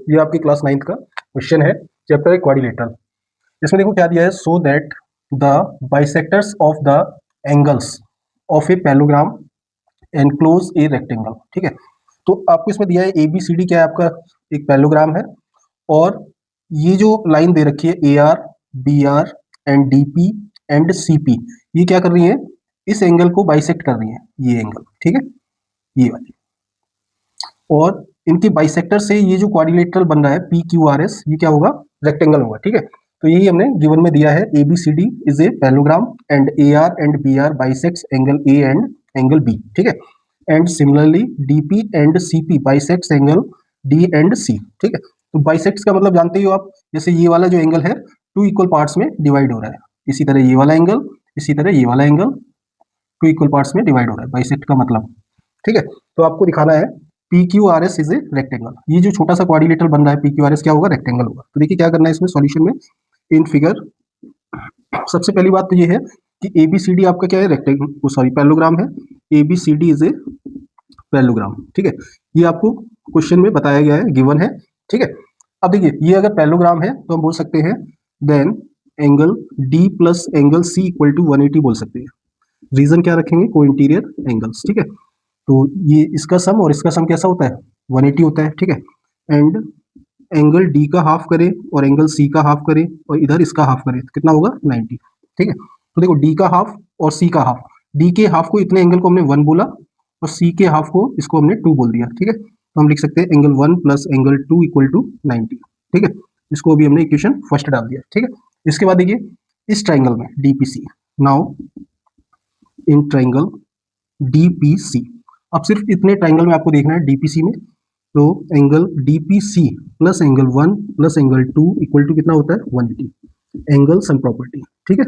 ये आपकी class 9th का क्वेश्चन है, चैप्टर है क्वाड्रिलेटरल। इसमें देखो क्या दिया है, so that the bisectors of the angles of a parallelogram enclose a rectangle. ठीक है, तो आपको इसमें दिया है ए बी सी डी, क्या है आपका एक पैरेललोग्राम है, और ये जो लाइन दे रखी है A R B R and D P and C P, ये क्या कर रही है, इस एंगल को बाइसेक्ट कर रही है, ये एंगल। ठीक है, ये वाली, और इनके बाइसेक्टर से ये जो क्वाड्रिलेटरल बन रहा है पी क्यू आर एस, ये क्या होगा, रेक्टेंगल होगा। ठीक है, तो यही हमने गिवन में दिया है, A B C D is a parallelogram and A R and B R bisects angle A and angle B. ठीक है, and similarly D P and C P bisects angle D and C. ठीक है, तो bisects का मतलब जानते ही हो आप, जैसे ये वाला जो एंगल है टू इक्वल पार्ट्स में डिवाइड हो रहा है, इसी तरह ये वाला एंगल, इसी तरह ये वाला एंगल टू इक्वल पार्ट्स में डिवाइड हो रहा है, बाइसेक्ट का मतलब। ठीक है, तो आपको दिखाना है P Q R S is a rectangle, ये जो छोटा सा क्वाड्रिलेटरल बन रहा है पी क्यू आर एस क्या होगा, रेक्टेंगल होगा। तो देखिए क्या करना है इसमें सॉल्यूशन में, इन फिगर सबसे पहली बात तो ये है कि ए बी सी डी आपका क्या है, रेक्टेंगल, सॉरी पैरेललोग्राम है, A B C D is a parallelogram. ठीक है, ये आपको क्वेश्चन में बताया गया है, गिवन है। ठीक है, अब देखिए ये अगर पैरेललोग्राम है तो हम बोल सकते हैं then angle D plus angle C equal to 180 बोल सकते हैं। रीजन क्या रखेंगे, को इंटीरियर एंगल्स। ठीक है, तो ये इसका सम और इसका सम कैसा होता है, 180 होता है। ठीक है, एंड एंगल डी का हाफ करें और एंगल सी का हाफ करें और इधर इसका हाफ करें तो कितना होगा, 90। ठीक है, तो देखो डी का हाफ और सी का हाफ, डी के हाफ को इतने एंगल को हमने 1 बोला और सी के हाफ को इसको हमने 2 बोल दिया। ठीक है, तो हम लिख सकते हैं angle 1 plus angle 2 equal to 90। ठीक है, इसको अभी हमने इक्वेशन फर्स्ट डाल दिया। ठीक है, इसके बाद देखिए इस ट्राइंगल में DPC, now in triangle DPC, अब सिर्फ इतने ट्राइंगल में आपको देखना है डीपीसी में, तो angle DPC plus angle 1 plus angle 2 equal to कितना होता है, 180। Angle sum property. ठीक है,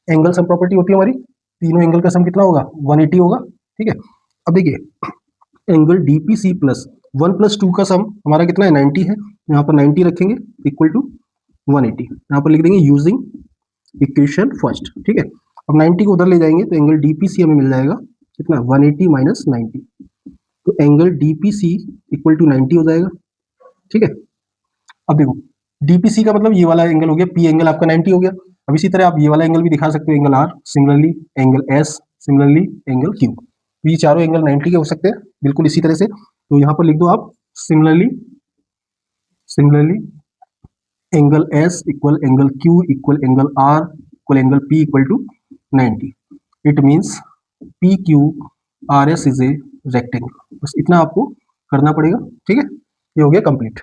एंगल सम प्रॉपर्टी होती है हमारी, तीनों एंगल का सम कितना होगा, 180 होगा। ठीक है, अब देखिए एंगल डीपीसी प्लस 1 प्लस 2 का सम हमारा कितना है, 90 है, यहाँ पर 90 रखेंगे इक्वल टू 180, यहाँ पर लिख देंगे यूजिंग इक्वेशन फर्स्ट। ठीक है, अब 90 को उधर ले जाएंगे तो एंगल डीपीसी हमें मिल जाएगा कितना, 180 माइनस 90, तो एंगल डीपीसी इक्वल टू 90 हो जाएगा। ठीक है, अब देखो डीपीसी का मतलब ये वाला एंगल हो गया, पी एंगल आपका 90 हो गया। अब इसी तरह आप ये वाला एंगल भी दिखा सकते हो, angle R, similarly angle S, similarly angle Q, तो ये चारों एंगल 90 के हो सकते हैं बिल्कुल इसी तरह से। तो यहाँ पर लिख दो आप similarly angle S equal angle Q equal angle R equal angle P equal to 90। It means P Q R S is a rectangle. बस इतना आपको करना पड़ेगा। ठीक है, ये हो गया कंप्लीट।